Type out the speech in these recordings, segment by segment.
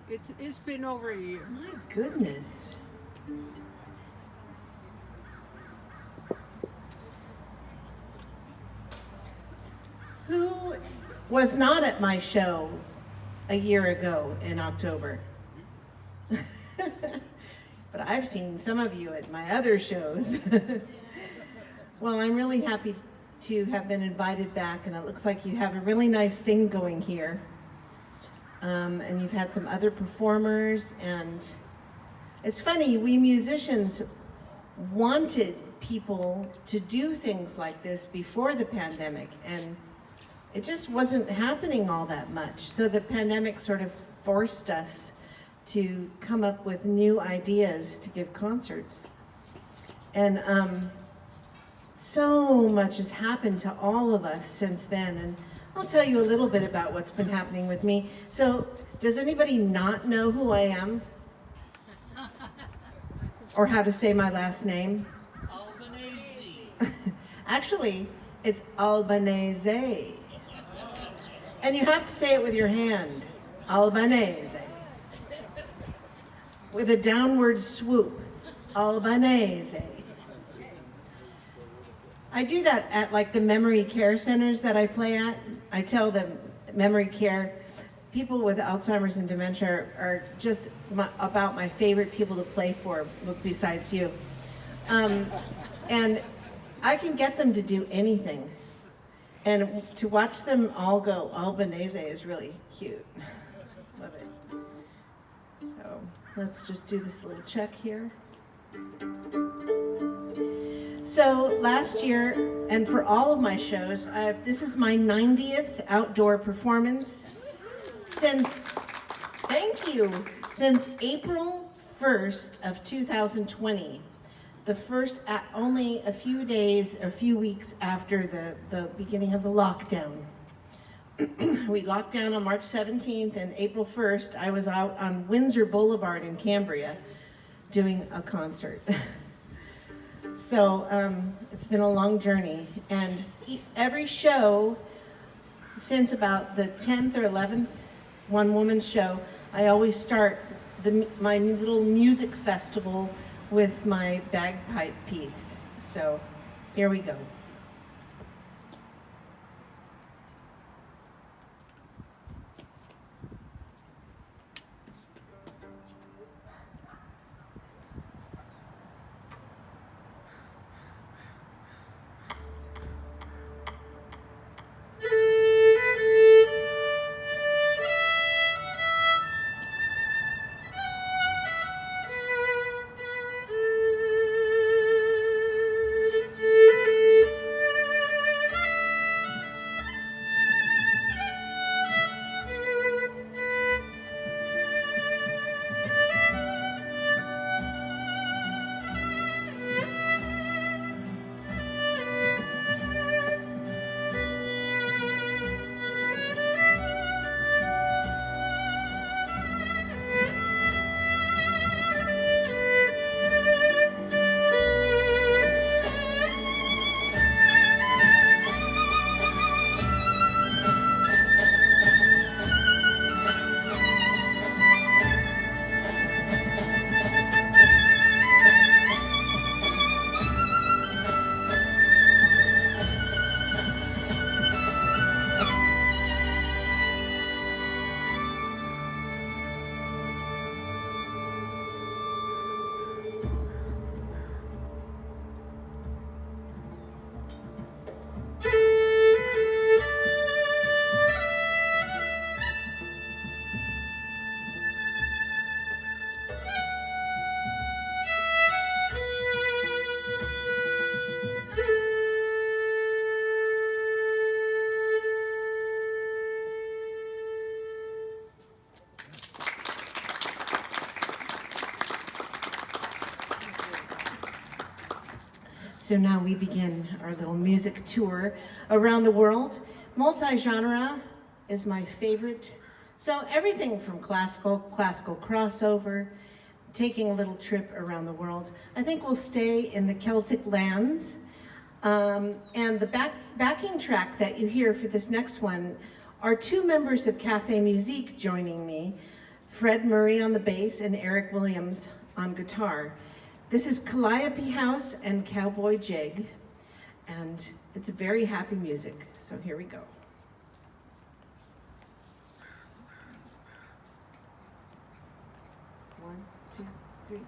It's been over a year. My goodness. Who was not at my show a year ago in October? But I've seen some of you at my other shows. Well, I'm really happy to have been invited back, and it looks like you have a really nice thing going here. And you've had some other performers, and it's funny, we musicians wanted people to do things like this before the pandemic, and it just wasn't happening all that much. So the pandemic sort of forced us to come up with new ideas to give concerts. And so much has happened to all of us since then, and I'll tell you a little bit about what's been happening with me. So, does anybody not know who I am? Or how to say my last name? Albanese. Actually, it's Albanese. And you have to say it with your hand. Albanese. With a downward swoop. Albanese. I do that at like the memory care centers that I play at. I tell them memory care, people with Alzheimer's and dementia are just about my favorite people to play for besides you. And I can get them to do anything. And to watch them all go Albanese is really cute. Love it. So let's just do this little check here. So last year, and for all of my shows, this is my 90th outdoor performance thank you, since April 1st of 2020, the first, only a few days, a few weeks after the beginning of the lockdown. We locked down on March 17th, and April 1st, I was out on Windsor Boulevard in Cambria doing a concert. So it's been a long journey, and every show since about the 10th or 11th One Woman show, I always start my little music festival with my bagpipe piece. So here we go. So now we begin our little music tour around the world. Multi-genre is my favorite. So everything from classical crossover, taking a little trip around the world. I think we'll stay in the Celtic lands. And the backing track that you hear for this next one are two members of Café Musique joining me, Fred Murray on the bass, and Eric Williams on guitar. This is Calliope House and Cowboy Jig, and it's very happy music, so here we go. One, two, three.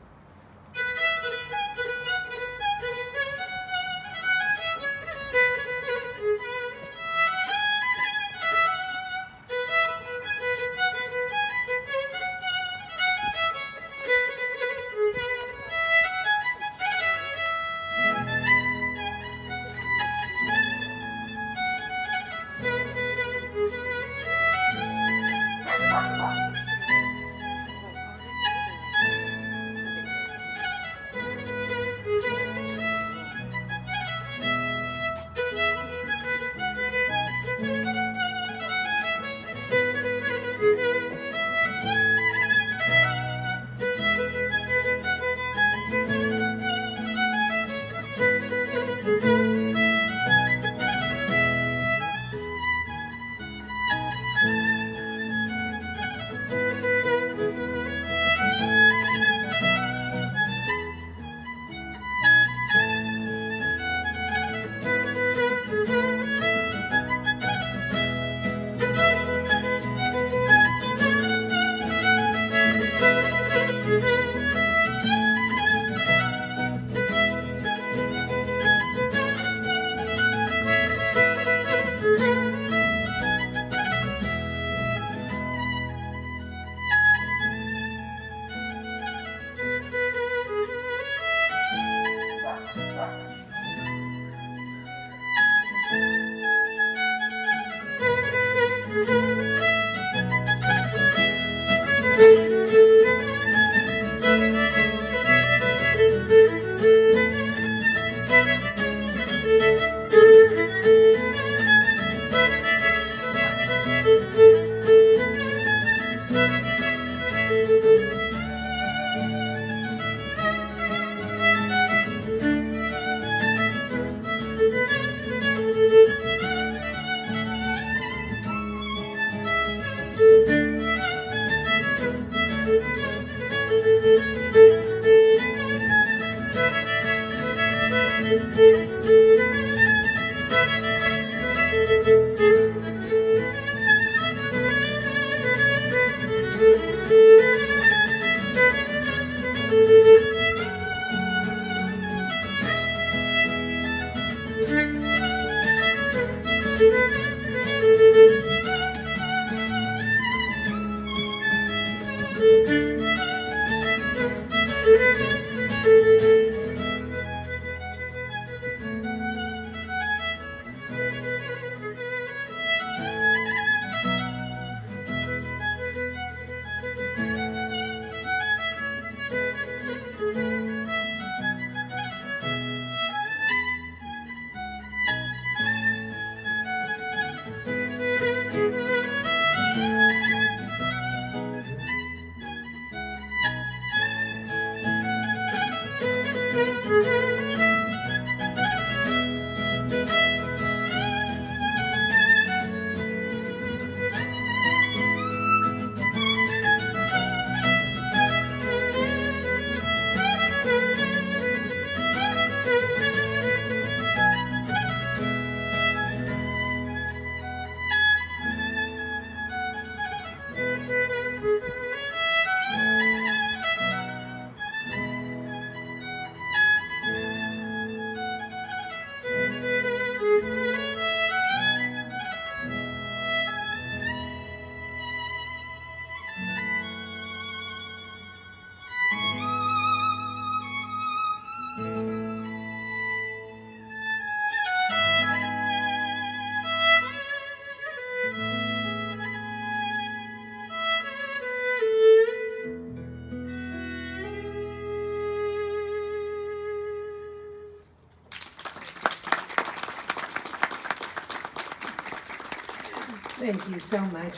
Thank you so much.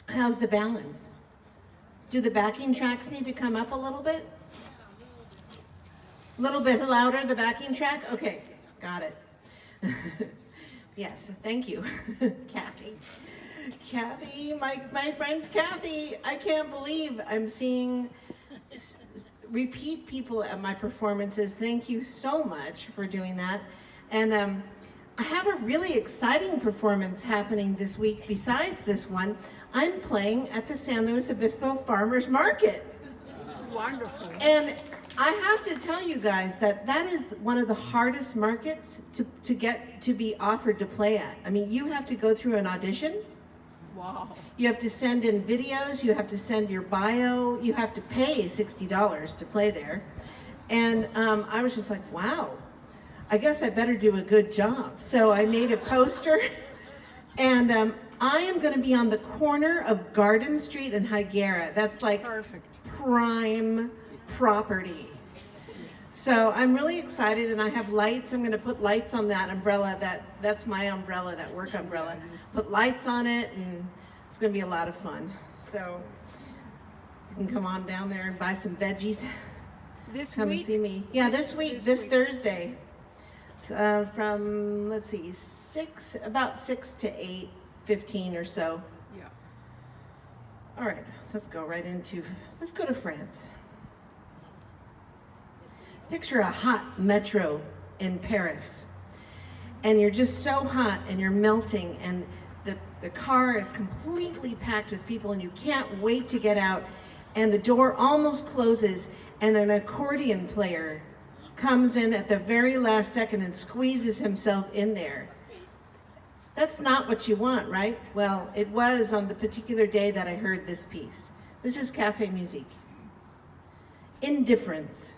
How's the balance? Do the backing tracks need to come up a little bit? A little bit louder, the backing track? Okay, got it. Yes, thank you, Kathy. Kathy, my friend Kathy, I can't believe I'm seeing repeat people at my performances. Thank you so much for doing that. And I have a really exciting performance happening this week besides this one. I'm playing at the San Luis Obispo Farmers Market. Wonderful. And I have to tell you guys that that is one of the hardest markets to get to be offered to play at. I mean, you have to go through an audition. Wow. You have to send in videos, you have to send your bio, you have to pay $60 to play there. And I was just like, wow, I guess I better do a good job. So I made a poster, and I am gonna be on the corner of Garden Street and Higuera. That's like Perfect. prime property. So I'm really excited, and I have lights. I'm gonna put lights on that umbrella. That's my umbrella, that work umbrella. Put lights on it, and it's gonna be a lot of fun. So you can come on down there and buy some veggies. This Come week? and see me. Yeah, this week, this Thursday, from, let's see, about 6 to 8:15 or so. Yeah. All right, let's go to France. Picture a hot metro in Paris, and you're just so hot and you're melting, and the car is completely packed with people, and you can't wait to get out, and the door almost closes, and an accordion player comes in at the very last second and squeezes himself in there. That's not what you want, right? Well, it was on the particular day that I heard this piece. This is Café Musique. Indifference.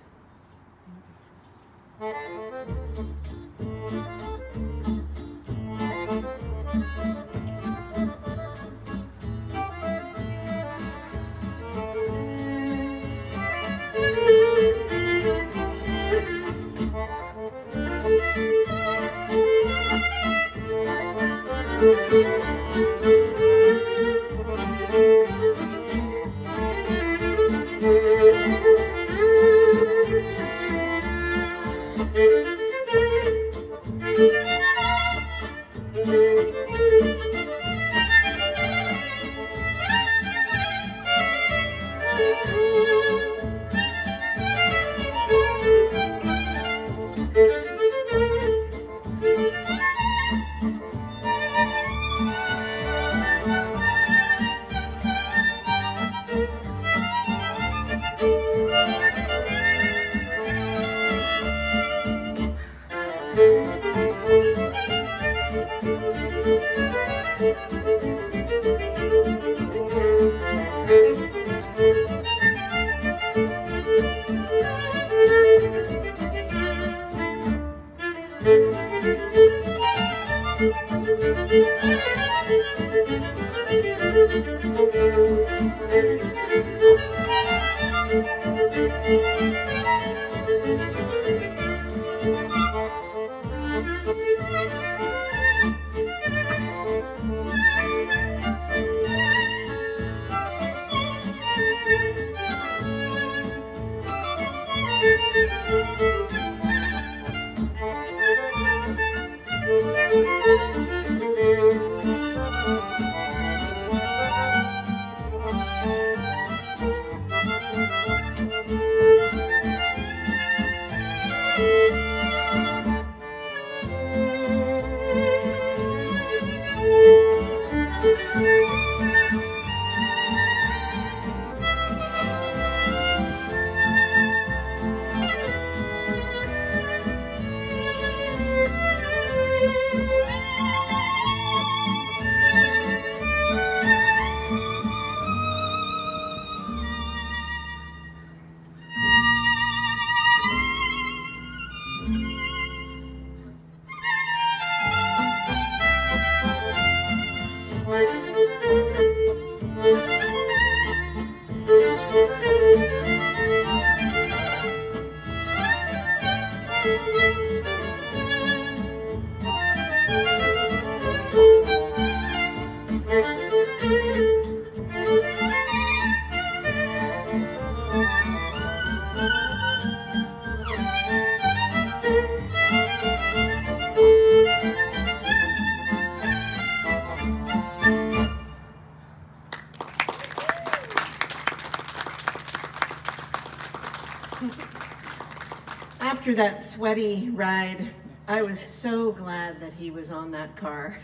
after that sweaty ride, I was so glad that he was on that car.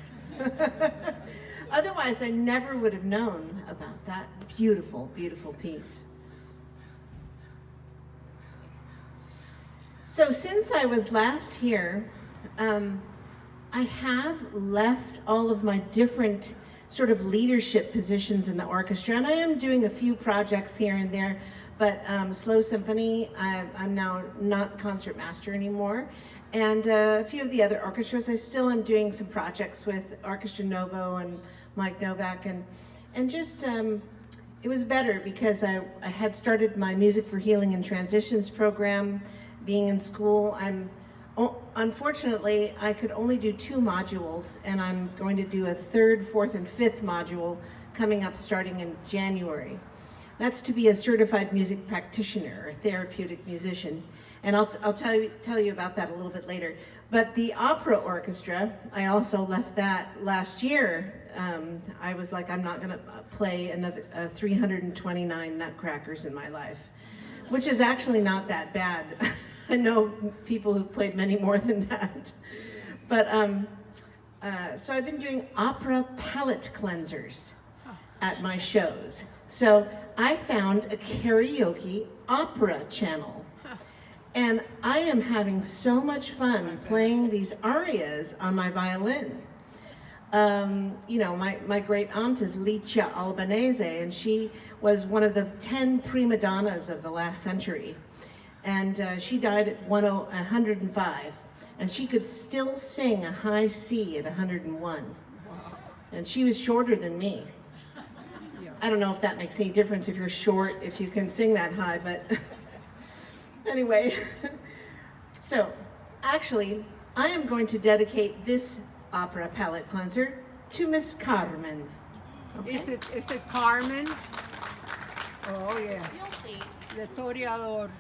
Otherwise, I never would have known about that beautiful, beautiful piece. So since I was last here, I have left all of my different sort of leadership positions in the orchestra, and I am doing a few projects here and there, but Slow Symphony, I'm now not concert master anymore, and a few of the other orchestras, I still am doing some projects with Orchestra Novo and Mike Novak, and just, it was better because I had started my Music for Healing and Transitions program. Being in school, unfortunately, I could only do 2 modules, and I'm going to do a 3rd, 4th, and 5th module coming up starting in January. That's to be a certified music practitioner, or therapeutic musician, and I'll tell you about that a little bit later. But the opera orchestra, I also left that last year. I was like, I'm not going to play another 329 nutcrackers in my life, which is actually not that bad. I know people who've played many more than that. But so I've been doing opera palate cleansers at my shows. So I found a karaoke opera channel. And I am having so much fun playing these arias on my violin. You know, my great aunt is Licia Albanese, and she was one of the 10 prima donnas of the last century. And she died at 105, and she could still sing a high C at 101. And she was shorter than me. I don't know if that makes any difference if you're short, if you can sing that high, but anyway. So, actually, I am going to dedicate this opera palette cleanser to Miss Carmen. Okay? Is it Carmen? Oh yes. You'll see. The Toreador.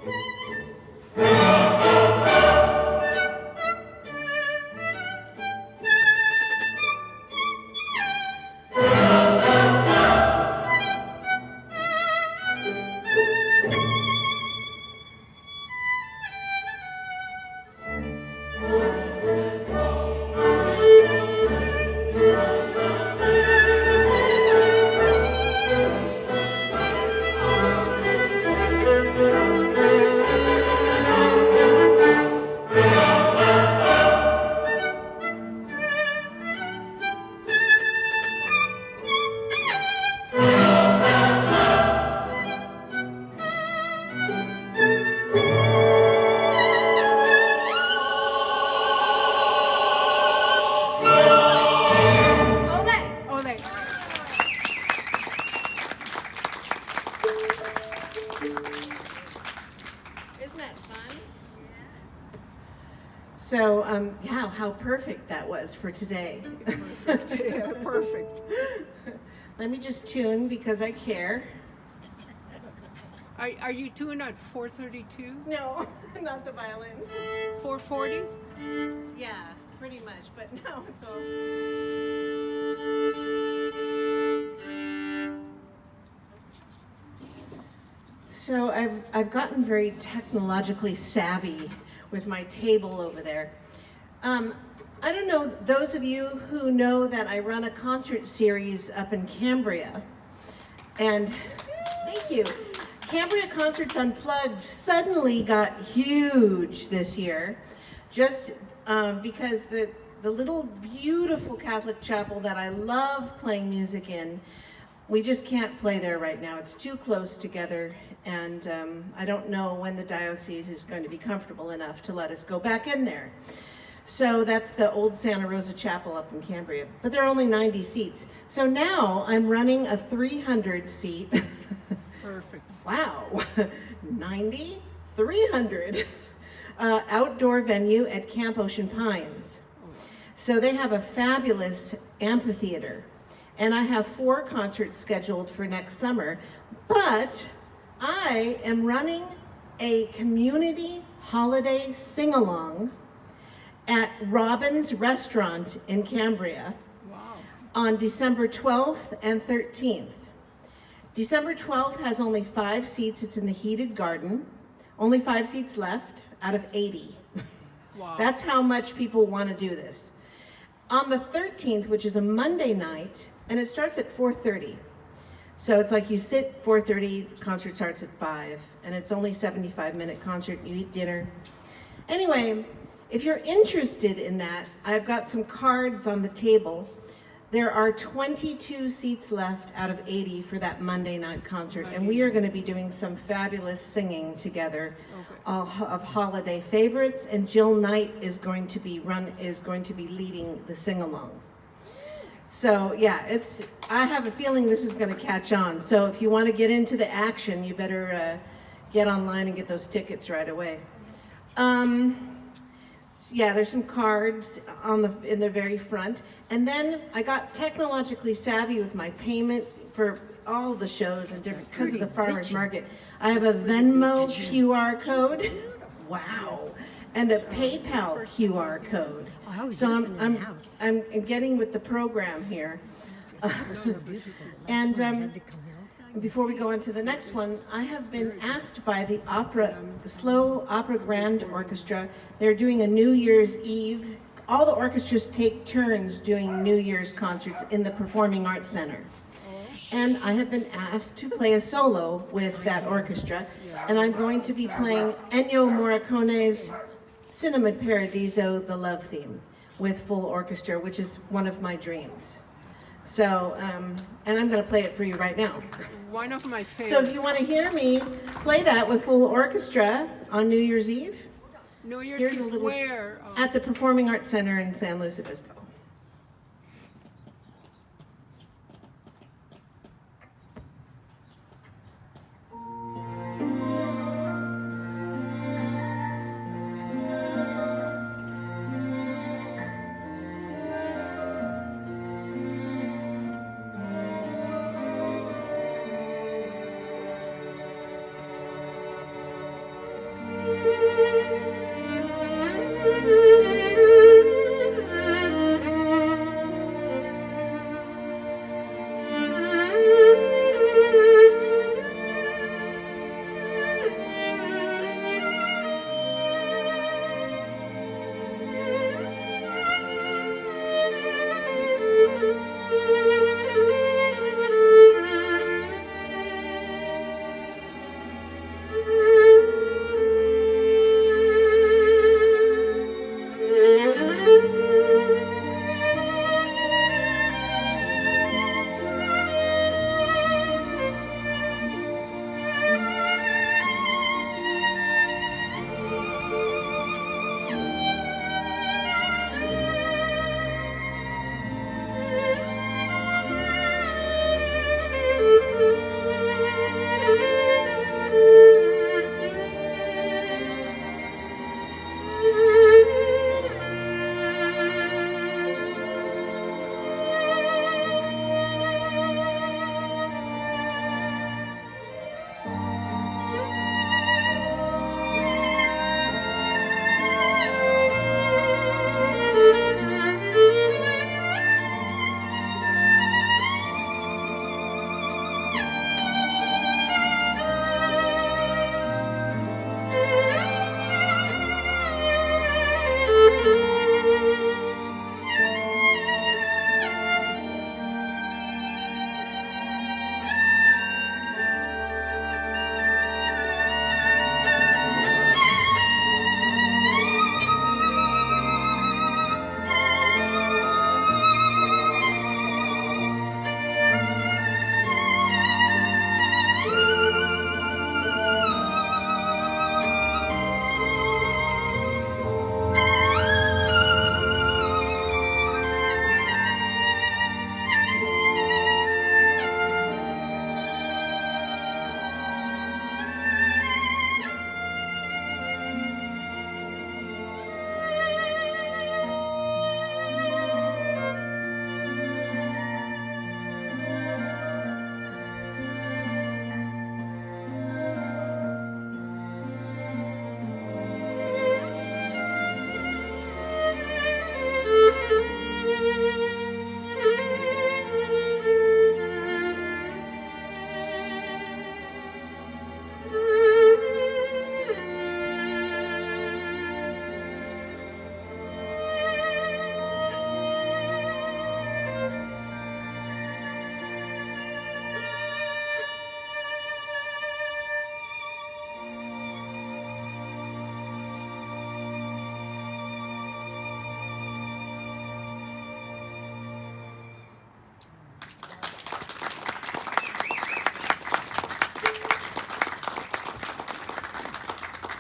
Ole. Isn't that fun? So, yeah, how perfect that was for today. Perfect. Yeah, perfect. Let me just tune because I care. Are you tuned at 432? No, not the violin. 440? Yeah, pretty much, but no, it's all. So I've gotten very technologically savvy with my table over there. I don't know, those of you who know that I run a concert series up in Cambria, and thank you. Cambria Concerts Unplugged suddenly got huge this year, just because the little beautiful Catholic chapel that I love playing music in, we just can't play there right now. It's too close together, and I don't know when the diocese is going to be comfortable enough to let us go back in there. So that's the old Santa Rosa Chapel up in Cambria, but there are only 90 seats. So now I'm running a 300 seat. Perfect. Wow, 90, 300 outdoor venue at Camp Ocean Pines. So they have a fabulous amphitheater, and I have 4 concerts scheduled for next summer, but I am running a community holiday sing-along at Robin's Restaurant in Cambria Wow. on December 12th and 13th. December 12th has only 5 seats. It's in the heated garden. Only 5 seats left out of 80. Wow. That's how much people want to do this. On the 13th, which is a Monday night, and it starts at 4:30. So it's like you sit 4:30, the concert starts at 5, and it's only 75-minute concert, you eat dinner. Anyway, if you're interested in that, I've got some cards on the table. There are 22 seats left out of 80 for that Monday night concert, and we are going to be doing some fabulous singing together of holiday favorites, and Jill Knight is going to be leading the sing-along. So yeah, I have a feeling this is going to catch on. So if you want to get into the action, you better get online and get those tickets right away. Yeah, there's some cards in the very front. And then I got technologically savvy with my payment for all the shows and different, because of the farmer's market. I have a Venmo QR code. Wow. And a PayPal QR code. So I'm getting with the program here. And before we go into the next one, I have been asked by the Slow Opera Grand Orchestra. They're doing a New Year's Eve. All the orchestras take turns doing New Year's concerts in the Performing Arts Center. And I have been asked to play a solo with that orchestra, and I'm going to be playing Ennio Morricone's Cinema Paradiso, the love theme, with full orchestra, which is one of my dreams. So, and I'm going to play it for you right now. One of my favorites. So if you want to hear me play that with full orchestra on New Year's Eve, New Year's here's a Eve little where? at the Performing Arts Center in San Luis Obispo.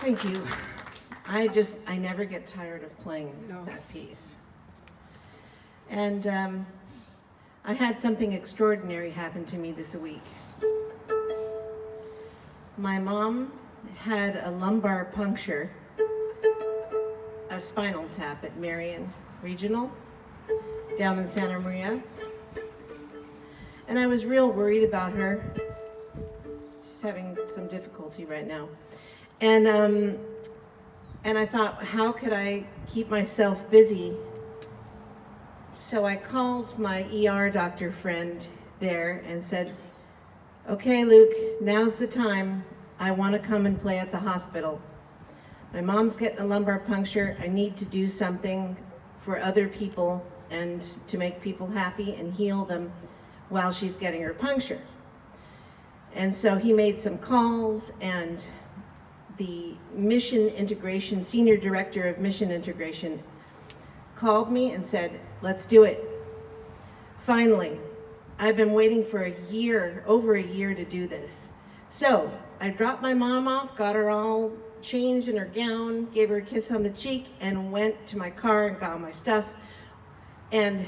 Thank you. I never get tired of playing that piece. And I had something extraordinary happen to me this week. My mom had a lumbar puncture, a spinal tap at Marion Regional down in Santa Maria. And I was real worried about her. She's having some difficulty right now. And I thought, how could I keep myself busy? So I called my ER doctor friend there and said, okay, Luke, now's the time. I want to come and play at the hospital. My mom's getting a lumbar puncture. I need to do something for other people and to make people happy and heal them while she's getting her puncture. And so he made some calls, and the mission integration, senior director of mission integration, called me and said, let's do it. Finally, I've been waiting for a year, over a year to do this. So I dropped my mom off, got her all changed in her gown, gave her a kiss on the cheek, and went to my car and got my stuff. And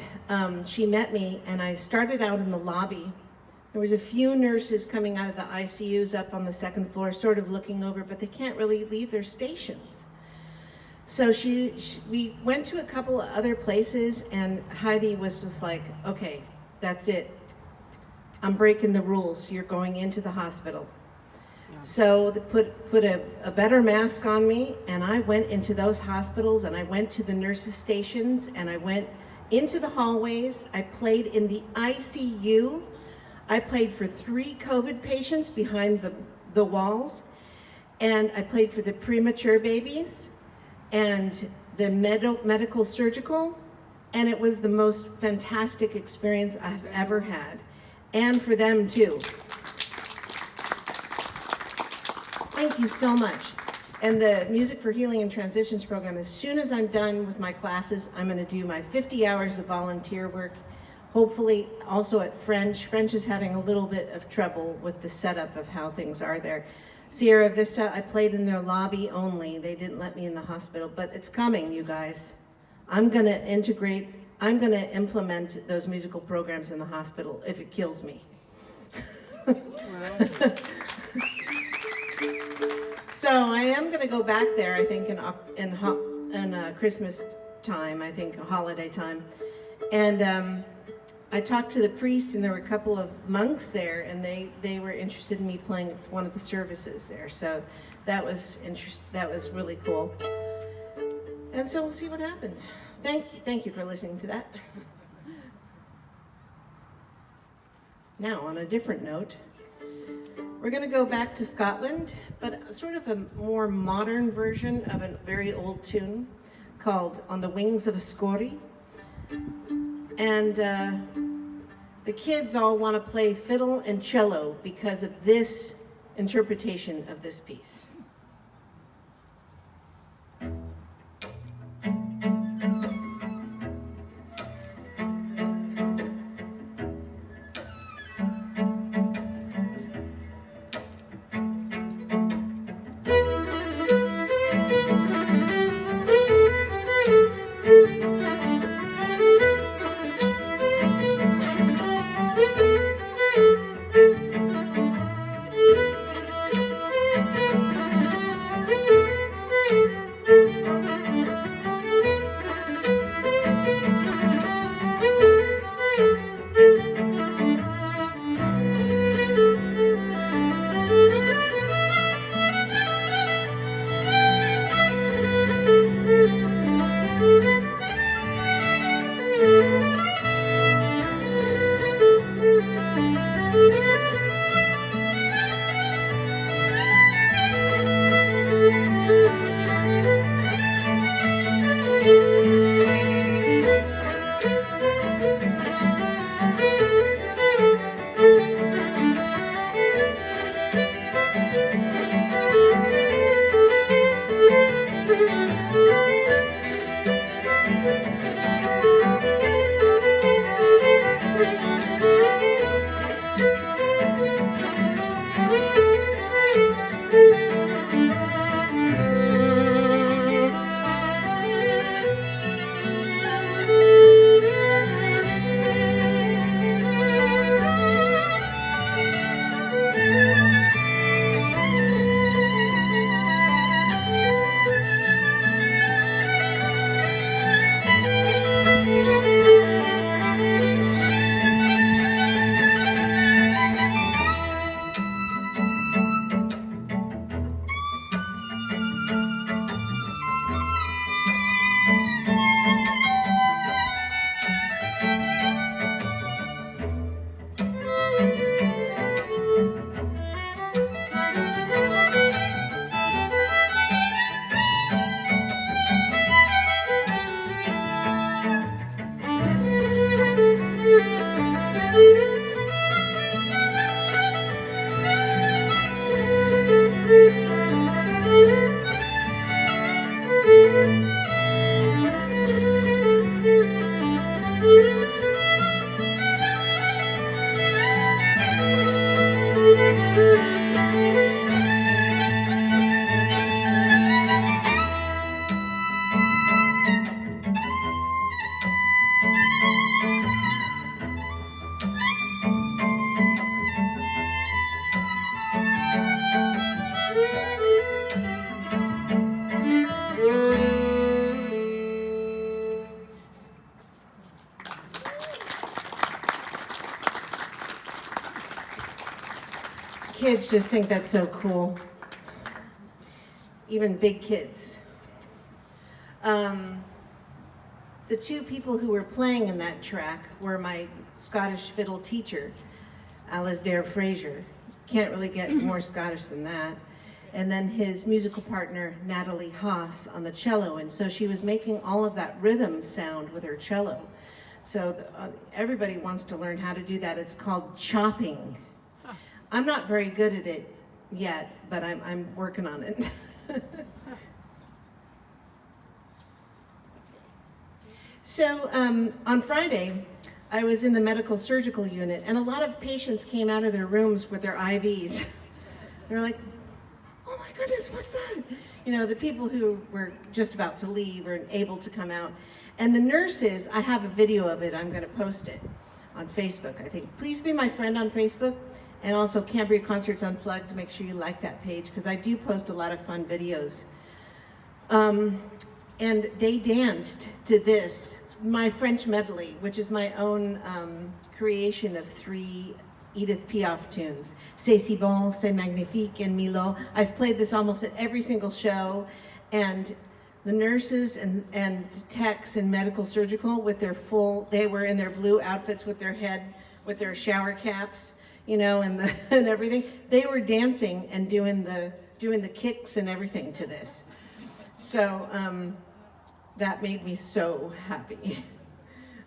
she met me, and I started out in the lobby. There was a few nurses coming out of the ICUs up on the second floor, sort of looking over, but they can't really leave their stations. So we went to a couple of other places, and Heidi was just like, okay, that's it. I'm breaking the rules. You're going into the hospital. So they put a better mask on me, and I went into those hospitals, and I went to the nurses' stations, and I went into the hallways. I played in the ICU. I played for 3 COVID patients behind the walls, and I played for the premature babies and the medical surgical, and it was the most fantastic experience I've ever had, and for them too. Thank you so much. And the Music for Healing and Transitions program, as soon as I'm done with my classes, I'm going to do my 50 hours of volunteer work, hopefully also at French. French is having a little bit of trouble with the setup of how things are there. Sierra Vista, I played in their lobby only. They didn't let me in the hospital, but it's coming, you guys. I'm going to implement those musical programs in the hospital if it kills me. So I am going to go back there, I think, in Christmas time, I think, holiday time. And I talked to the priest, and there were a couple of monks there, and they were interested in me playing one of the services there. So that was really cool. And so we'll see what happens. Thank you for listening to that. Now, on a different note, we're going to go back to Scotland, but sort of a more modern version of a very old tune called On the Wings of a Scory. And the kids all want to play fiddle and cello because of this interpretation of this piece. kids just think that's so cool. Even big kids. The two people who were playing in that track were my Scottish fiddle teacher, Alasdair Fraser. Can't really get more Scottish than that. And then his musical partner, Natalie Haas, on the cello. And so she was making all of that rhythm sound with her cello. So everybody wants to learn how to do that. It's called chopping. I'm not very good at it yet, but I'm working on it. So on Friday, I was in the medical surgical unit, and a lot of patients came out of their rooms with their IVs. They're like, oh my goodness, what's that? You know, the people who were just about to leave or able to come out. And the nurses, I have a video of it, I'm gonna post it on Facebook, I think. Please be my friend on Facebook, and also Cambria Concerts Unplugged, to make sure you like that page, because I do post a lot of fun videos. And they danced to this, my French medley, which is my own creation of 3 Edith Piaf tunes. C'est si bon, c'est magnifique, and Milo. I've played this almost at every single show, and the nurses and techs in medical surgical with their they were in their blue outfits with their shower caps, you know, and everything. They were dancing and doing the kicks and everything to this. So that made me so happy.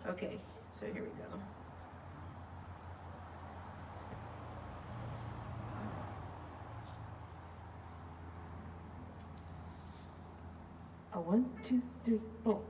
Okay, so here we go. A 1, 2, 3, 4.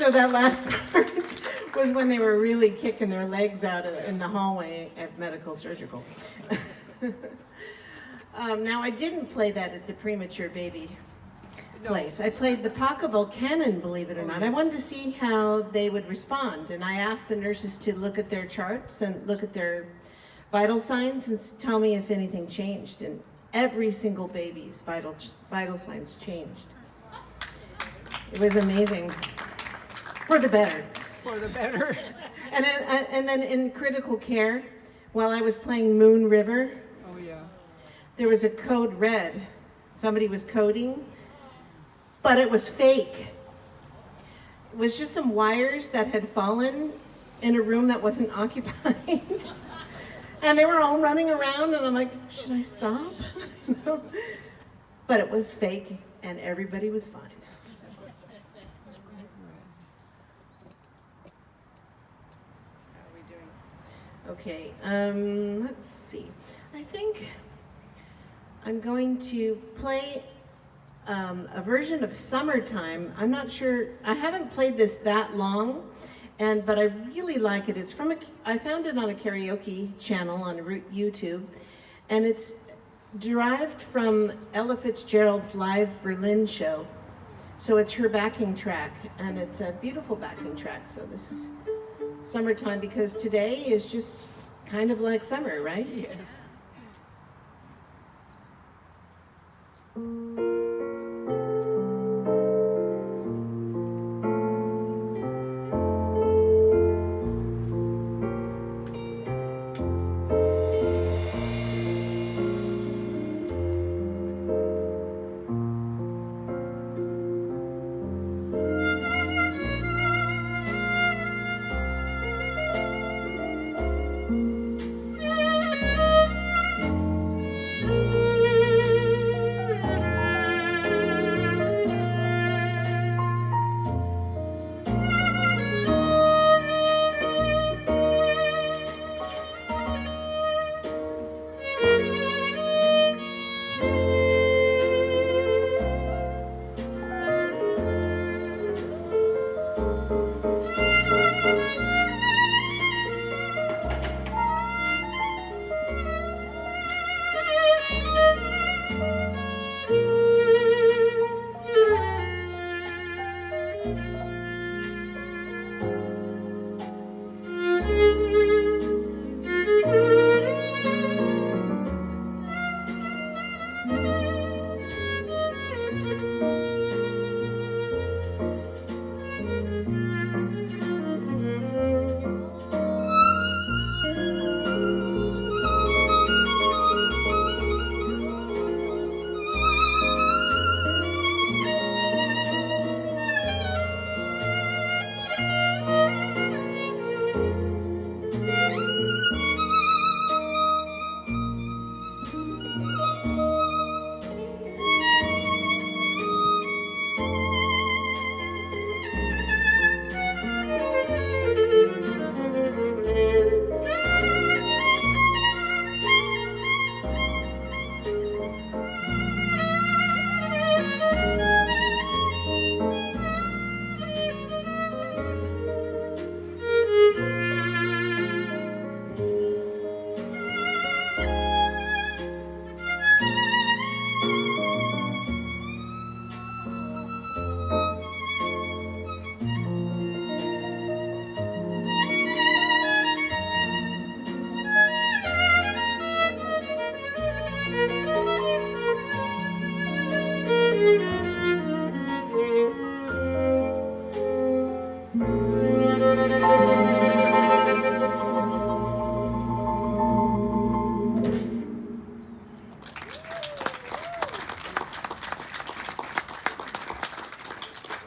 So that last part was when they were really kicking their legs out in the hallway at medical surgical. Now I didn't play that at the premature baby place. I played the Pachelbel Canon, believe it or not. I wanted to see how they would respond, and I asked the nurses to look at their charts and look at their vital signs and tell me if anything changed. And every single baby's vital signs changed. It was amazing, for the better. For the better. And then in critical care, while I was playing Moon River, Oh, yeah. there was a code red. Somebody was coding, but it was fake. It was just some wires that had fallen in a room that wasn't occupied. And they were all running around, and I'm like, should I stop? You know? But it was fake, and everybody was fine. Okay, let's see. I think I'm going to play a version of Summertime. I'm not sure, I haven't played this that long, but I really like it. It's I found it on a karaoke channel on YouTube, and it's derived from Ella Fitzgerald's live Berlin show. So it's her backing track, and it's a beautiful backing track. So this is Summertime, because today is just kind of like summer, right? Yes.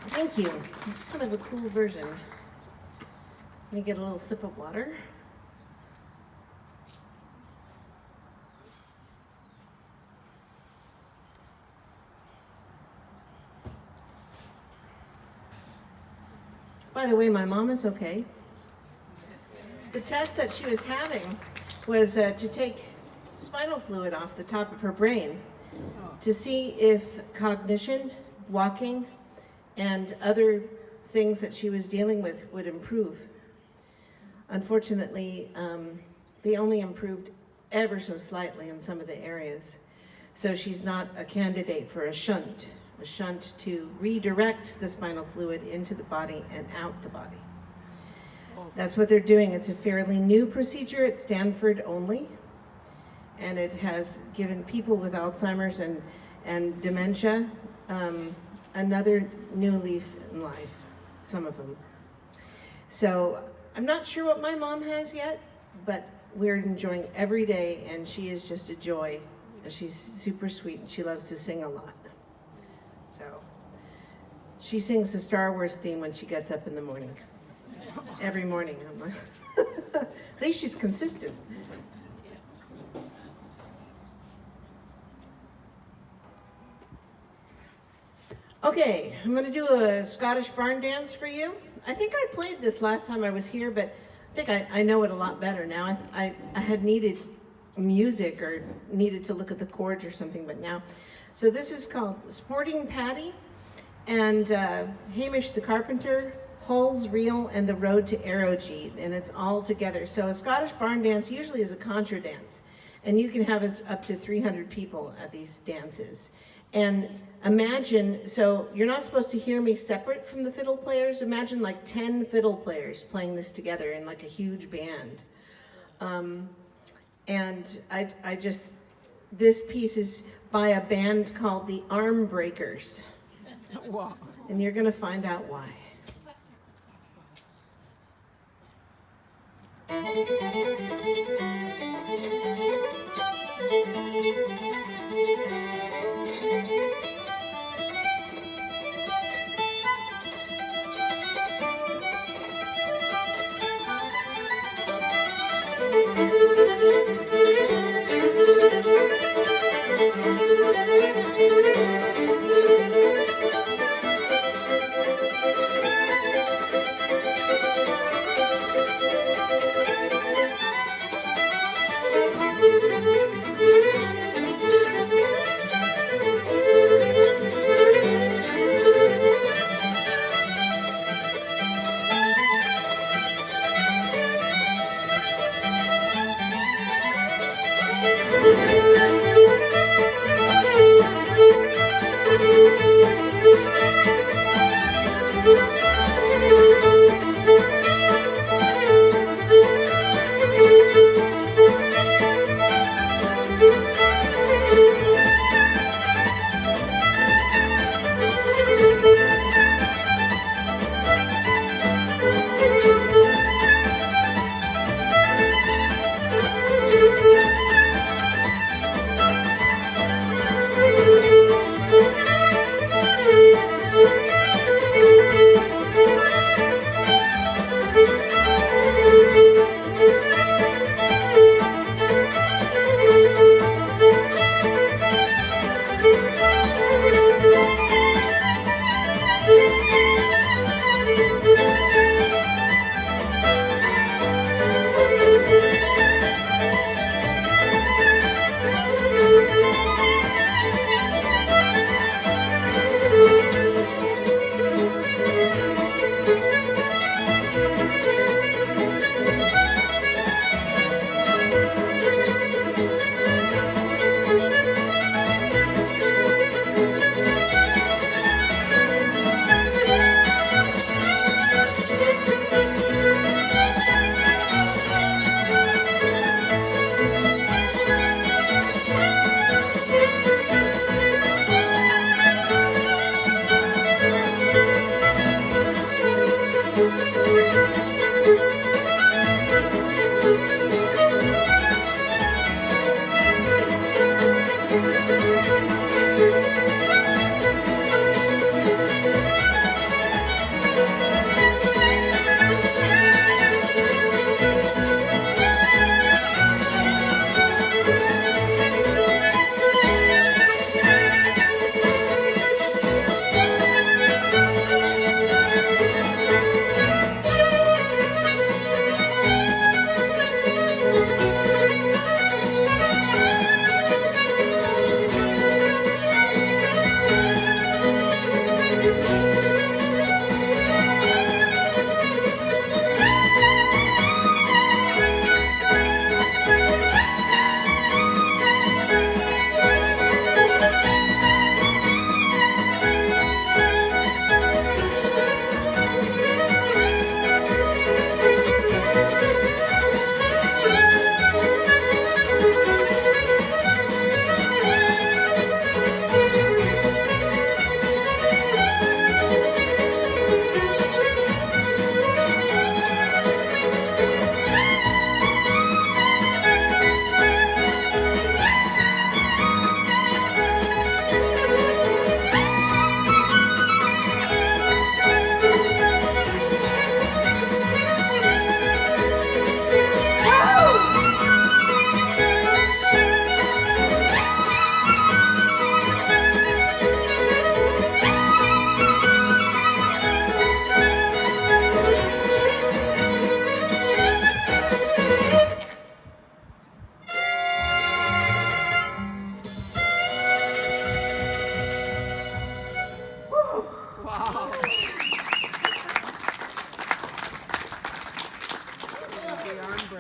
Thank you. It's kind of a cool version. Let me get a little sip of water. By the way, my mom is okay. The test that she was having was to take spinal fluid off the top of her brain to see if cognition, walking, and other things that she was dealing with would improve. Unfortunately, they only improved ever so slightly in some of the areas. So she's not a candidate for a shunt to redirect the spinal fluid into the body and out the body. That's what they're doing. It's a fairly new procedure at Stanford only, and it has given people with Alzheimer's and dementia another new leaf in life, some of them. So I'm not sure what my mom has yet, but we're enjoying every day, and she is just a joy. She's super sweet, and she loves to sing a lot. So she sings the Star Wars theme when she gets up in the morning. Every morning. I'm like, at least she's consistent. Okay, I'm going to do a Scottish barn dance for you. I think I played this last time I was here, but I think I know it a lot better now. I had needed music or needed to look at the chords or something, but now. So this is called Sporting Paddy, and Hamish the Carpenter, Hull's Reel, and the Road to Arrowgee, and it's all together. So a Scottish barn dance usually is a contra dance, and you can have up to 300 people at these dances. And imagine, so you're not supposed to hear me separate from the fiddle players. Imagine like 10 fiddle players playing this together in like a huge band. And this piece is by a band called the Arm Breakers. Wow. And you're gonna find out why.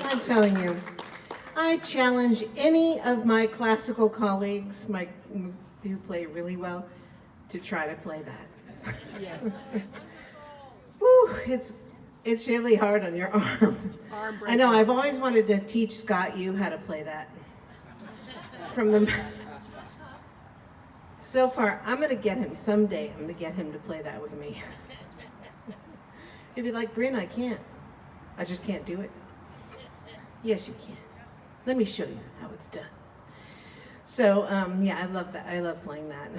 I'm telling you, I challenge any of my classical colleagues, who play really well, to try to play that. Yes. Whew, it's really hard on your arm. I know. I've always wanted to teach Scott you how to play that. From the so far, I'm gonna get him someday. I'm gonna get him to play that with me. He'd be like, Brynn, I can't. I just can't do it. Yes, you can. Let me show you how it's done. So, yeah, I love that. I love playing that.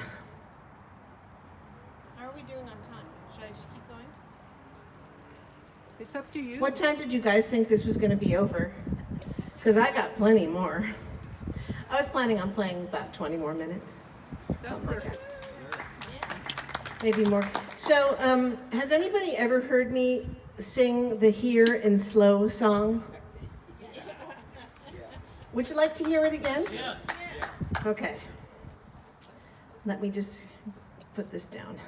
How are we doing on time? Should I just keep going? It's up to you. What time did you guys think this was going to be over? Because I got plenty more. I was planning on playing about 20 more minutes. That's perfect. Maybe more. So, has anybody ever heard me sing the Here in Slow song? Would you like to hear it again? Yes. Okay. Let me just put this down.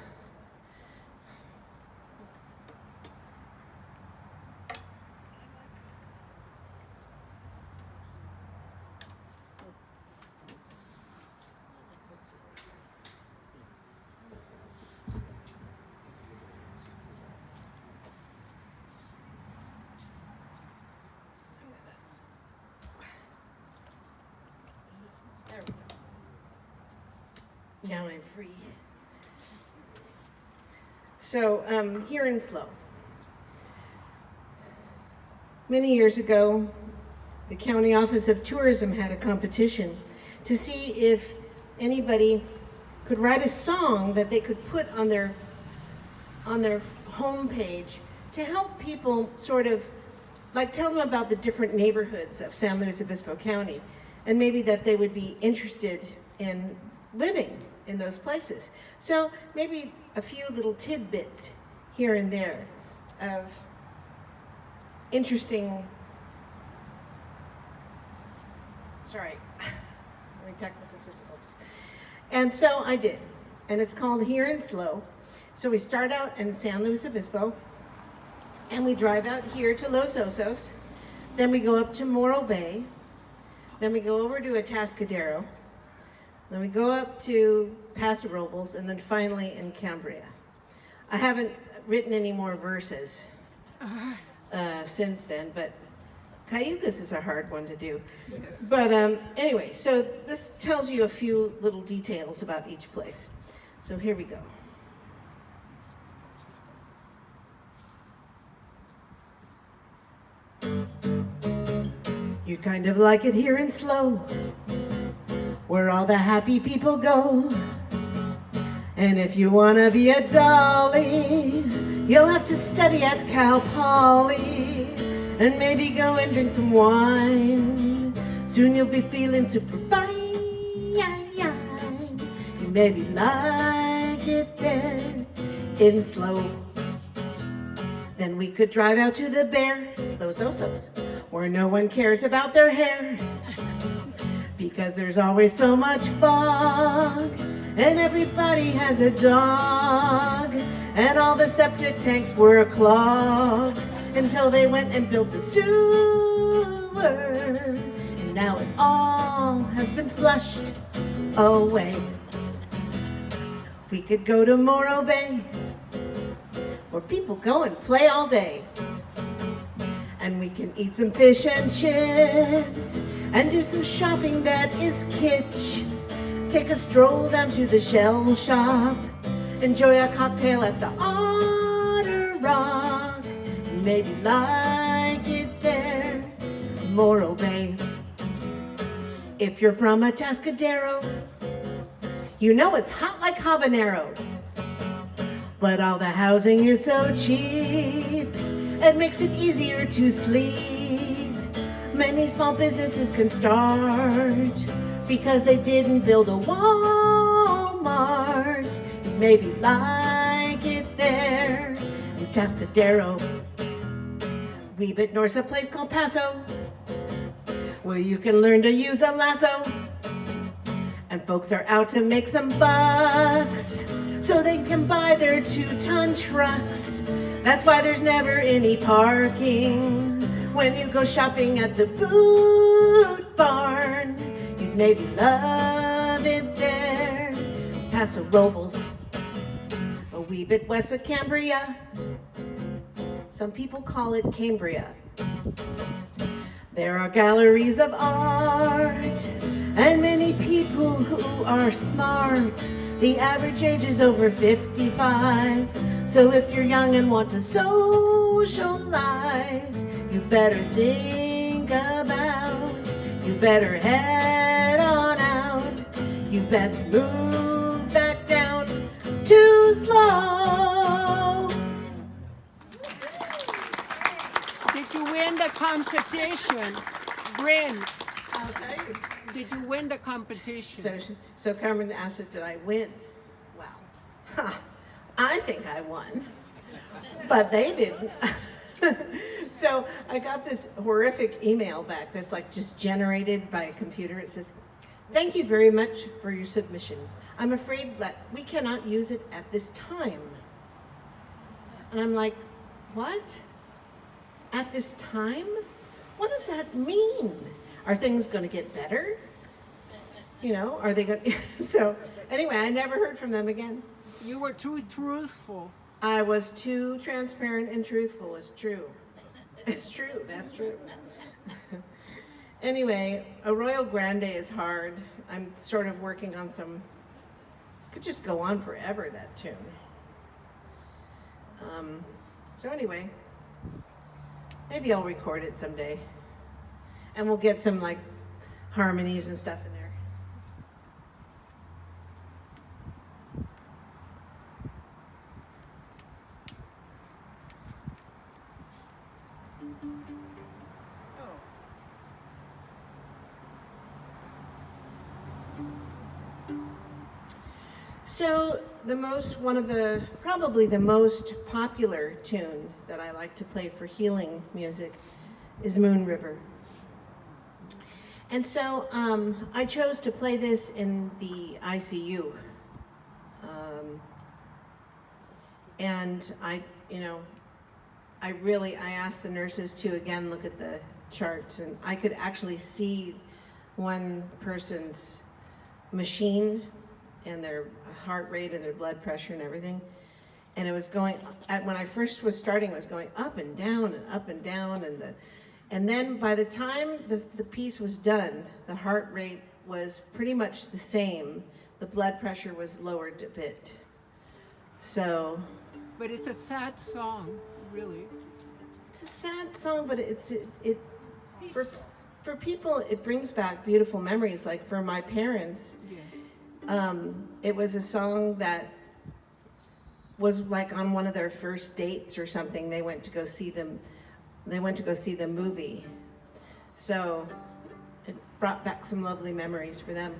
There we go. Now I'm free. So, here in Slow. Many years ago, the County Office of Tourism had a competition to see if anybody could write a song that they could put on their homepage to help people sort of like tell them about the different neighborhoods of San Luis Obispo County, and maybe that they would be interested in living in those places. So maybe a few little tidbits here and there of interesting, any technical difficulties. And so I did, and it's called Here in Slow. So we start out in San Luis Obispo, and we drive out here to Los Osos, then we go up to Morro Bay, then we go over to Atascadero, then we go up to Paso Robles, and then finally in Cambria. I haven't written any more verses since then, but Cayucas is a hard one to do. Yes. But anyway, so this tells you a few little details about each place. So here we go. You kind of like it here in Slow, where all the happy people go. And if you want to be a dolly, you'll have to study at Cal Poly, and maybe go and drink some wine. Soon you'll be feeling super fine. You maybe like it there in Slow. Then we could drive out to the Bear, Los Osos, where no one cares about their hair, because there's always so much fog, and everybody has a dog, and all the septic tanks were clogged until they went and built a sewer, and now it all has been flushed away. We could go to Morro Bay, where people go and play all day, and we can eat some fish and chips and do some shopping that is kitsch. Take a stroll down to the shell shop, enjoy a cocktail at the Otter Rock, and maybe like it there, Morro Bay. If you're from Atascadero, you know it's hot like habanero, but all the housing is so cheap, it makes it easier to sleep. Many small businesses can start because they didn't build a Walmart. You maybe like it there in Atascadero. Wee bit north of a place called Paso, where you can learn to use a lasso, and folks are out to make some bucks so they can buy their 2-ton trucks. That's why there's never any parking when you go shopping at the boot barn. You'd maybe love it there, past the Robles, a wee bit west of Cambria. Some people call it Cambria. There are galleries of art and many people who are smart. The average age is over 55. So if you're young and want to social life, you better think about, you better head on out. You best move back down too slow. Did you win the competition? Brynn, I'll tell you. did you win the competition? So Carmen asked if did I win? Well, I think I won, but they didn't. So I got this horrific email back that's like just generated by a computer. It says, "Thank you very much for your submission. I'm afraid that we cannot use it at this time." And I'm like, what? At this time? What does that mean? Are things going to get better? You know, are they going to? So anyway, I never heard from them again. You were too truthful. I was too transparent and truthful. It's true. It's true. That's true. Anyway, Arroyo Grande is hard. I'm sort of working on some, could just go on forever, that tune. So anyway, maybe I'll record it someday. And we'll get some like harmonies and stuff in there. So probably the most popular tune that I like to play for healing music is Moon River. And so I chose to play this in the ICU. And I asked the nurses to again look at the charts, and I could actually see one person's machine and their heart rate and their blood pressure and everything. And it was going, when I first was starting, it was going up and down and up and down. And then by the time the piece was done, the heart rate was pretty much the same. The blood pressure was lowered a bit. So. But it's a sad song, really. It's a sad song, but for people, it brings back beautiful memories. Like for my parents, Yes. It was a song that was like on one of their first dates or something. They went to go see them. They went to go see the movie. So it brought back some lovely memories for them.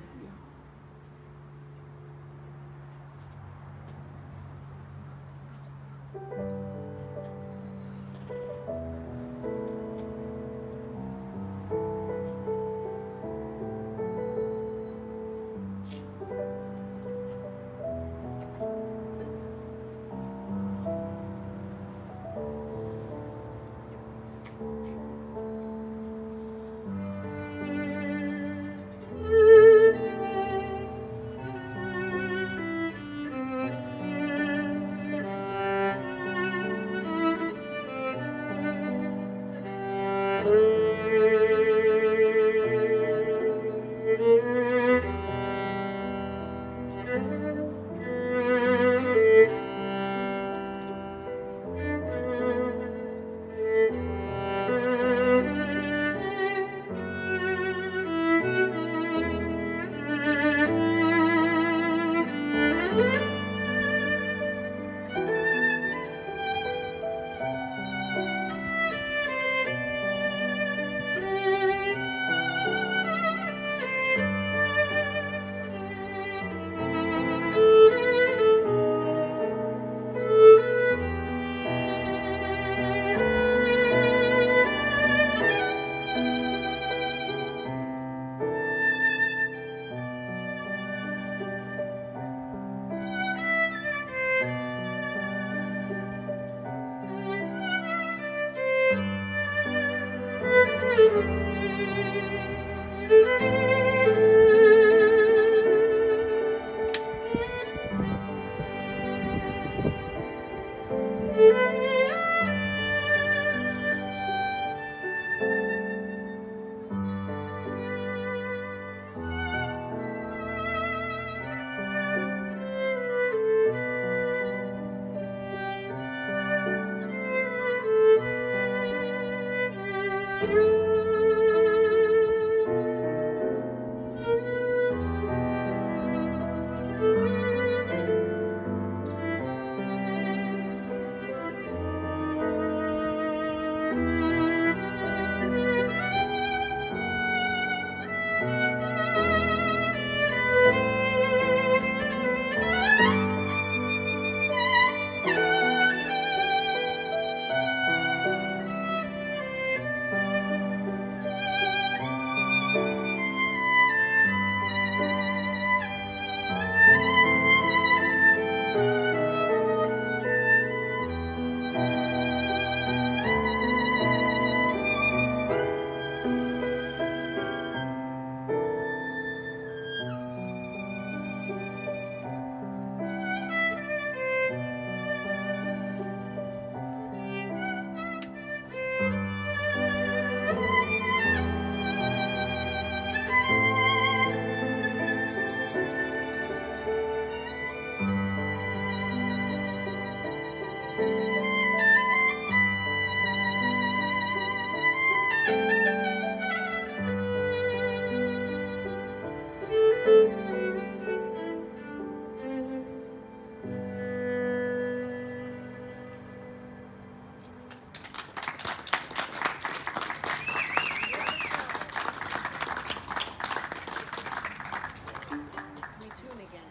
Retune again.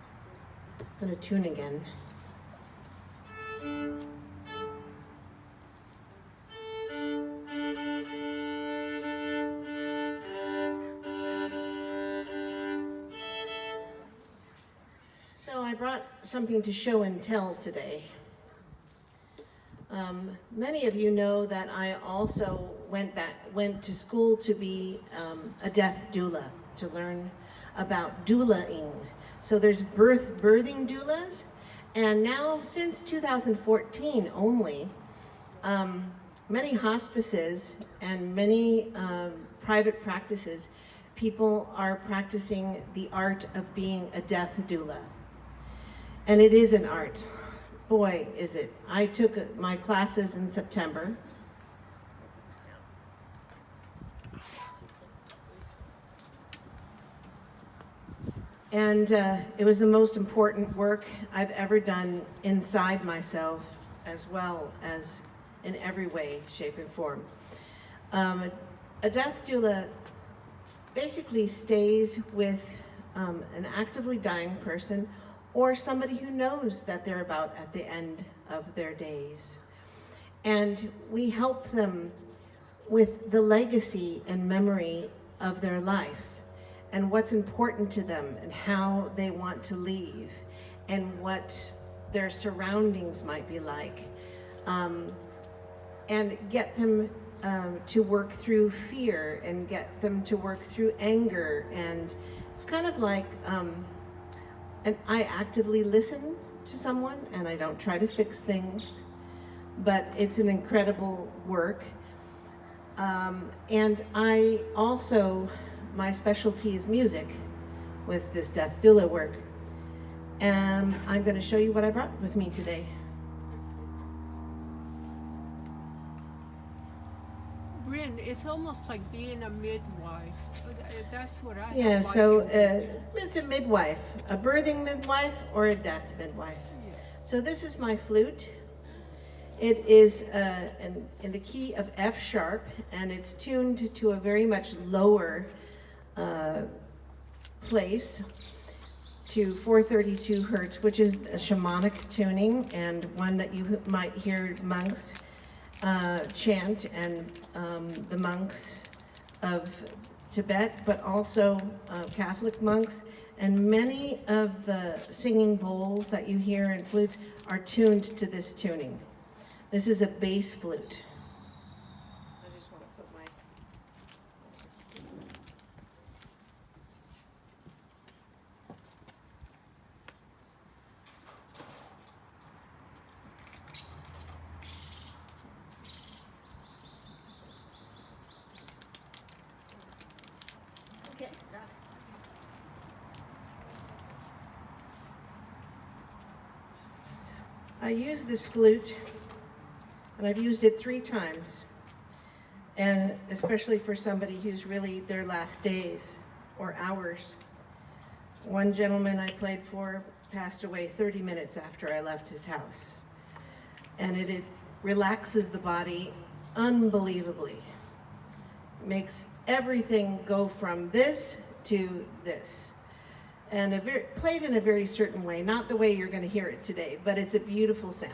Oops. I'm going to tune again. So I brought something to show and tell today. Many of you know that I also went to school to be a death doula, to learn about doulaing. So there's birthing doulas, and now since 2014 only, many hospices and many private practices, people are practicing the art of being a death doula. And it is an art. Boy, is it. I took my classes in September. And it was the most important work I've ever done inside myself, as well as in every way, shape, and form. A death doula basically stays with an actively dying person, or somebody who knows that they're about at the end of their days. And we help them with the legacy and memory of their life, and what's important to them, and how they want to leave, and what their surroundings might be like, and get them to work through fear, and get them to work through anger. And it's kind of like, and I actively listen to someone, and I don't try to fix things, but it's an incredible work. And I also, my specialty is music with this death doula work. And I'm going to show you what I brought with me today. Brynn, it's almost like being a midwife. That's what I Yeah, like so it. it's a midwife, a birthing midwife or a death midwife. Yes. So this is my flute. It is in the key of F sharp, and it's tuned to a very much lower place, to 432 hertz, which is a shamanic tuning, and one that you might hear monks chant, and the monks of Tibet, but also Catholic monks, and many of the singing bowls that you hear in flutes are tuned to this tuning. This is a bass flute. I just want to put my. I use this flute, and I've used it 3 times, and especially for somebody who's really their last days or hours. One gentleman I played for passed away 30 minutes after I left his house, and it relaxes the body unbelievably. Makes everything go from this to this. And played in a very certain way, not the way you're going to hear it today, but it's a beautiful sound.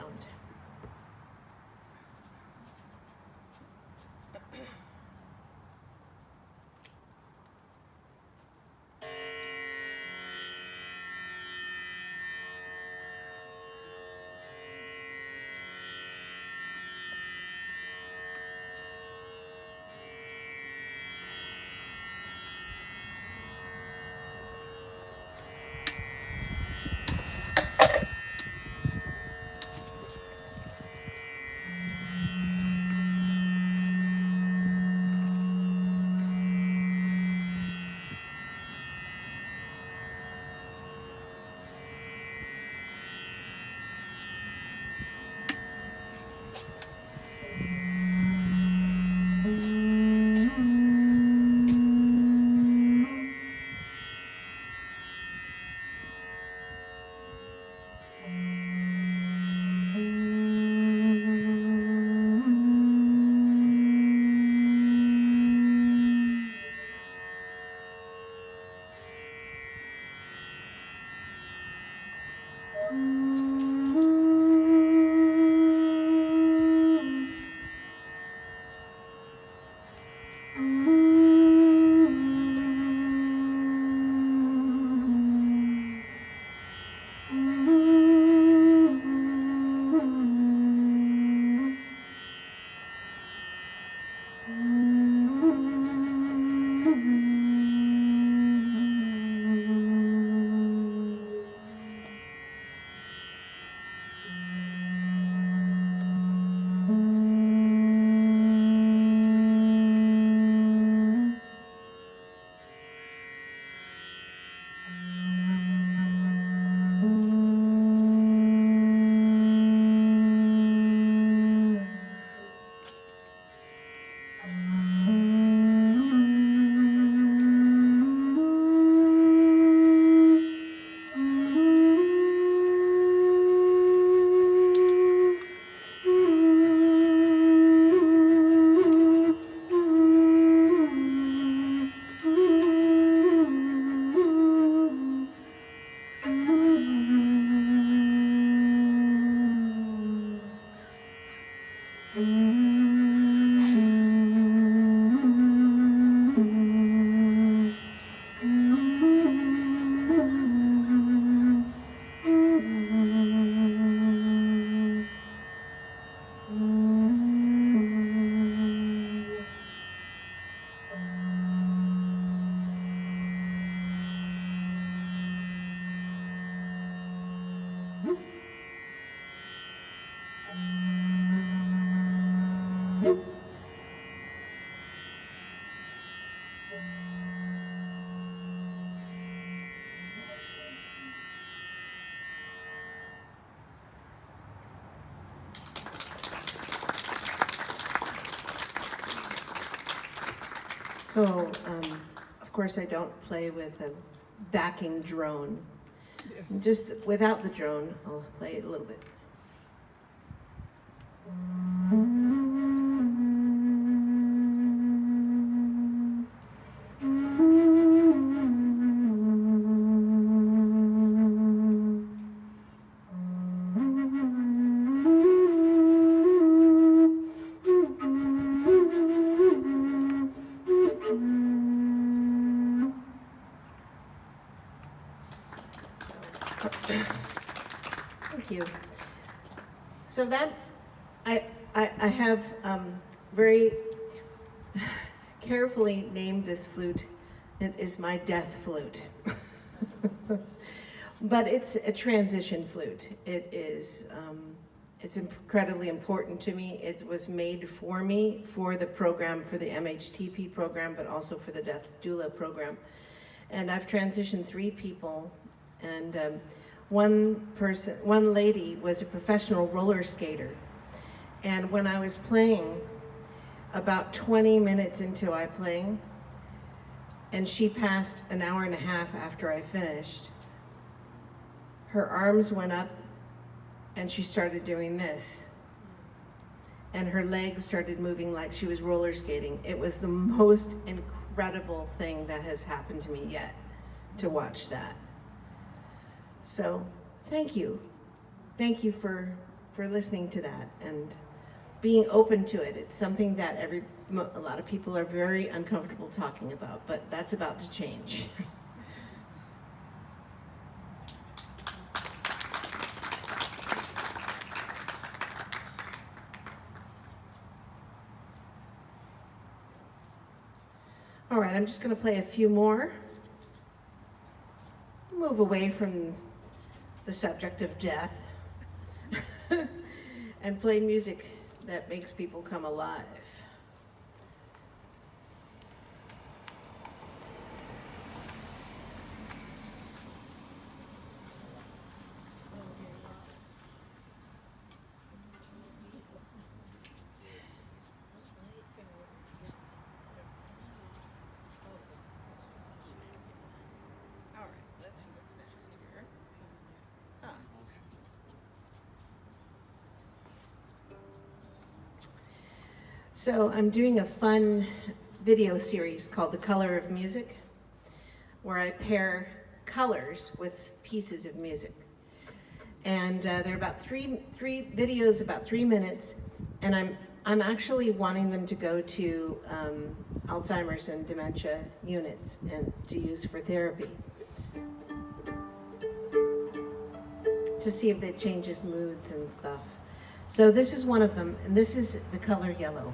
So, of course, I don't play with a backing drone. Yes. Just without the drone, I'll play it a little bit. Thank you. So that, I have very carefully named this flute. It is my death flute. But it's a transition flute. It is, it's incredibly important to me. It was made for me for the program, for the MHTP program, but also for the Death Doula program. And I've transitioned 3 people, and one lady was a professional roller skater. And when I was playing, about 20 minutes into I playing, and she passed an hour and a half after I finished, her arms went up and she started doing this. And her legs started moving like she was roller skating. It was the most incredible thing that has happened to me yet, to watch that. So, thank you. Thank you for listening to that and being open to it. It's something that a lot of people are very uncomfortable talking about, but that's about to change. All right, I'm just going to play a few more. Move away from the subject of death and play music that makes people come alive. So I'm doing a fun video series called The Color of Music, where I pair colors with pieces of music. And they're about three videos, about 3 minutes, and I'm actually wanting them to go to Alzheimer's and dementia units and to use for therapy, to see if it changes moods and stuff. So this is one of them, and this is the color yellow.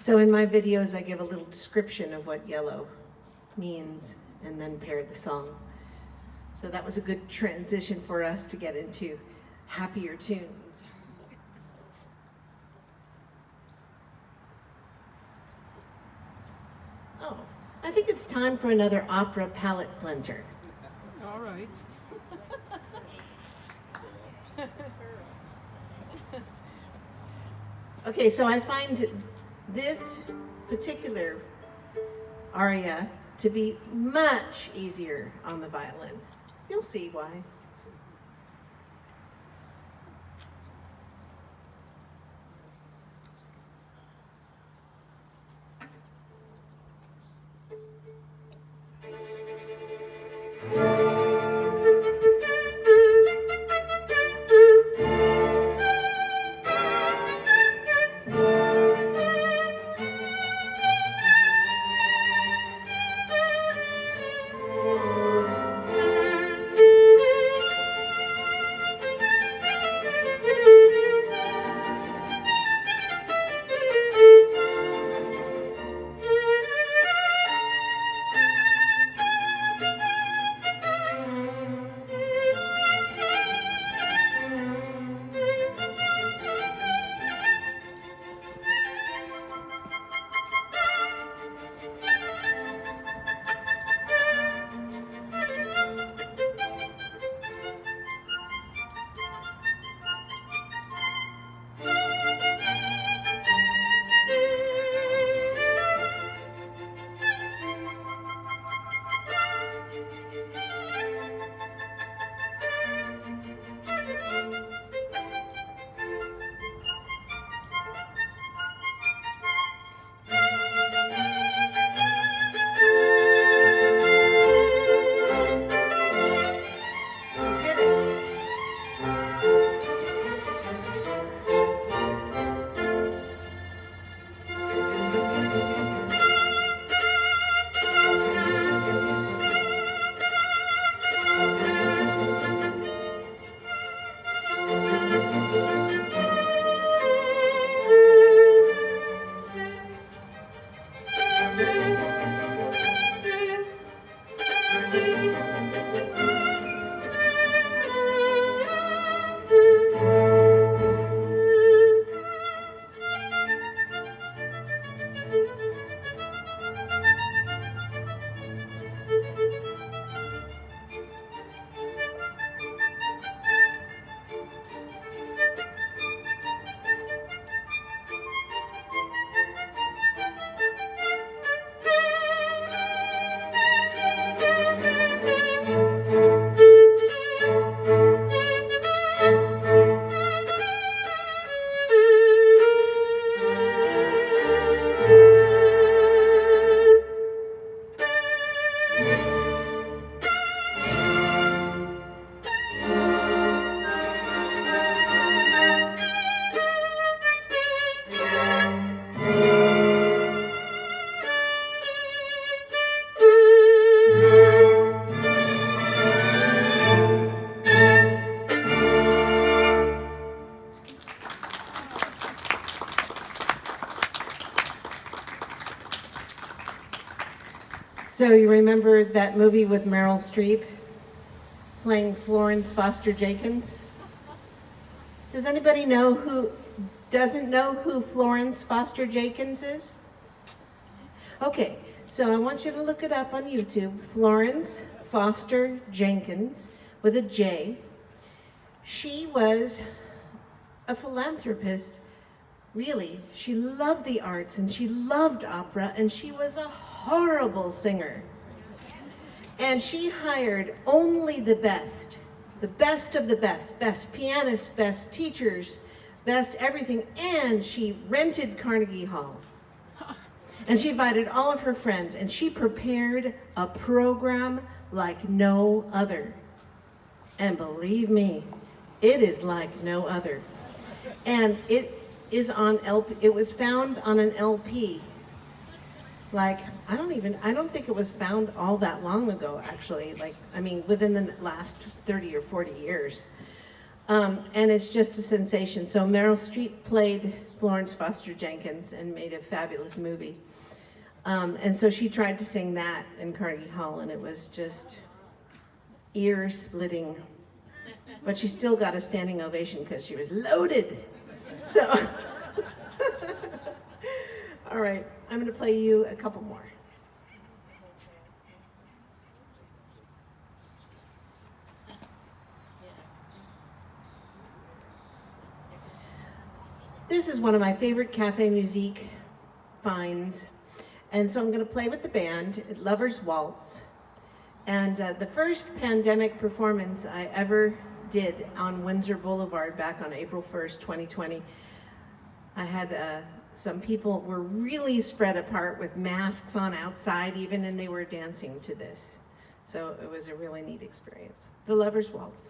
So in my videos, I give a little description of what yellow means and then pair the song. So that was a good transition for us to get into happier tunes. Oh, I think it's time for another opera palette cleanser. All right. Okay, so I find this particular aria to be much easier on the violin. You'll see why. So you remember that movie with Meryl Streep playing Florence Foster Jenkins? Does anybody doesn't know who Florence Foster Jenkins is? Okay, so I want you to look it up on YouTube. Florence Foster Jenkins with a J. She was a philanthropist. Really, she loved the arts and she loved opera, and she was a horrible singer. And she hired only the best of the best pianists, best teachers, best everything, and she rented Carnegie Hall. And she invited all of her friends, and she prepared a program like no other. And believe me, it is like no other. And it is on LP, it was found on an LP. Like, I don't think it was found all that long ago, actually. Like, I mean, within the last 30 or 40 years. And it's just a sensation. So Meryl Streep played Florence Foster Jenkins and made a fabulous movie. And so she tried to sing that in Carnegie Hall, and it was just ear-splitting. But she still got a standing ovation because she was loaded. So, all right, I'm going to play you a couple more. This is one of my favorite cafe musique finds, and so I'm going to play with the band at Lover's Waltz. And the first pandemic performance I ever did on Windsor Boulevard back on April 1st, 2020, I had some people were really spread apart with masks on outside even, and they were dancing to this. So it was a really neat experience. The Lover's Waltz.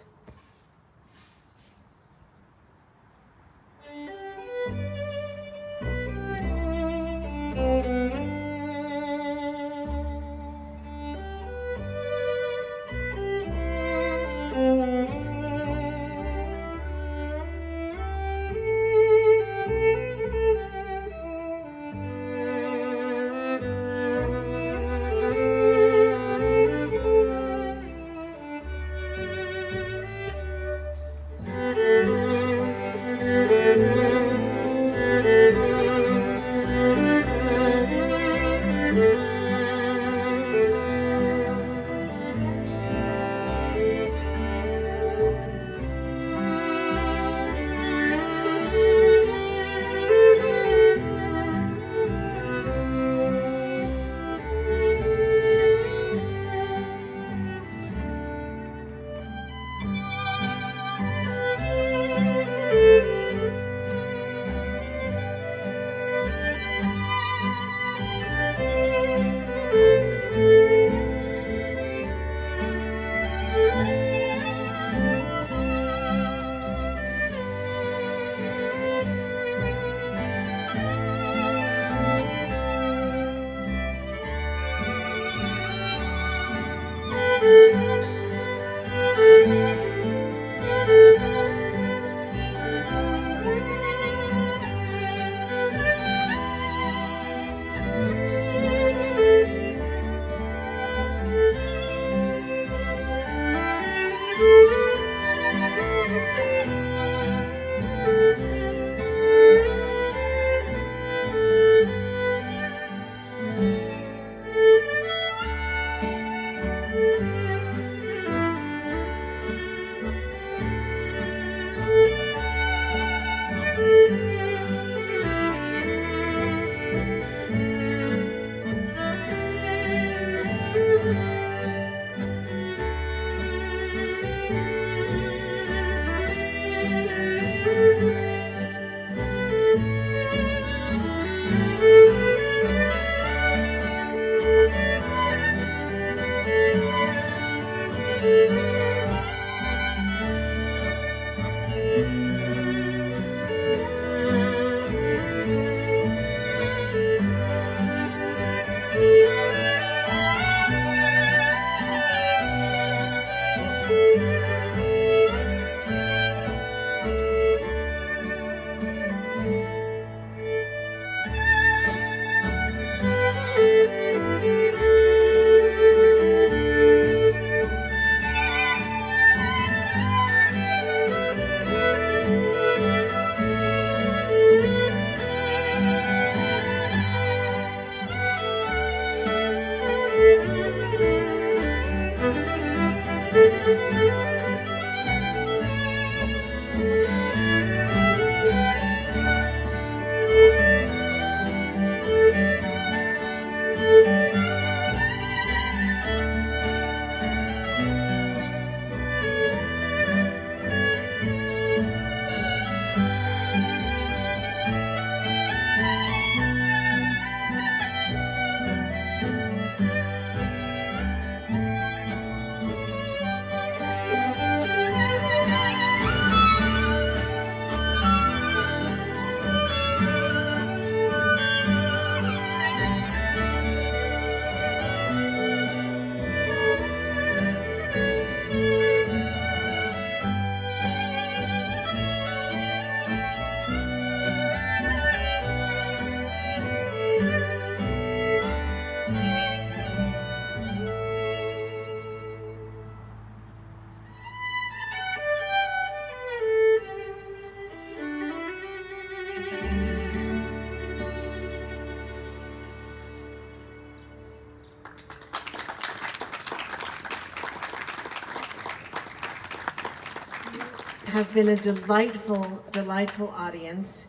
Have been a delightful, delightful audience,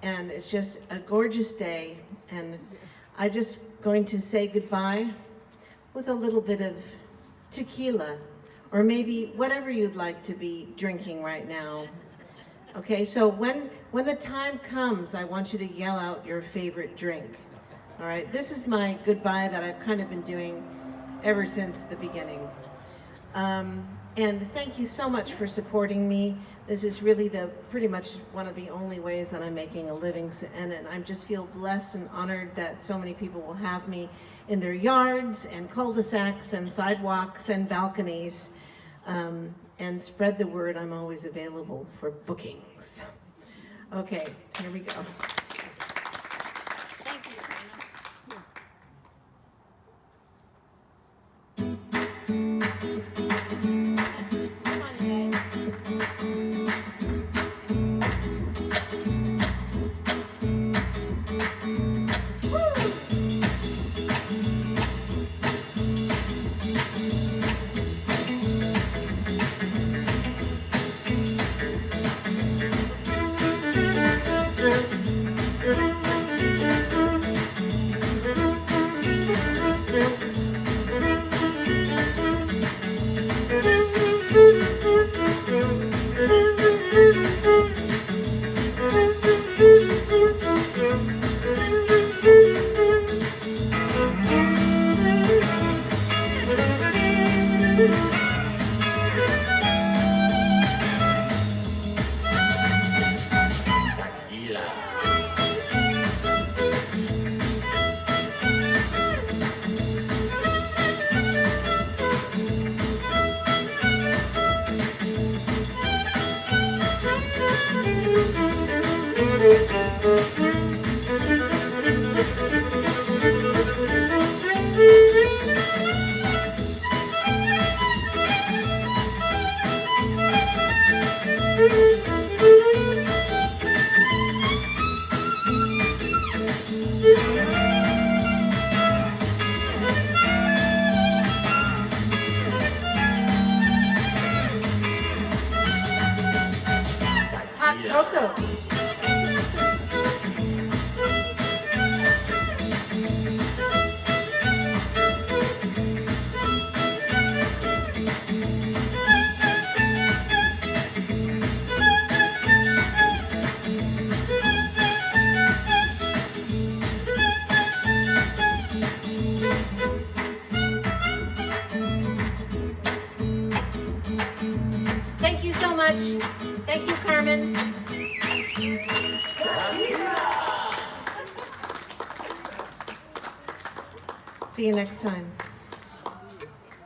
and it's just a gorgeous day, and I'm just going to say goodbye with a little bit of tequila, or maybe whatever you'd like to be drinking right now. Okay, so when the time comes, I want you to yell out your favorite drink. All right, this is my goodbye that I've kind of been doing ever since the beginning. And thank you so much for supporting me. This is really pretty much one of the only ways that I'm making a living, and I just feel blessed and honored that so many people will have me in their yards and cul-de-sacs and sidewalks and balconies. And spread the word, I'm always available for bookings. Okay, here we go. Thank you, Brynn. Come on, guys. Hot cocoa. Thank you so much. Thank you, Carmen. See you next time.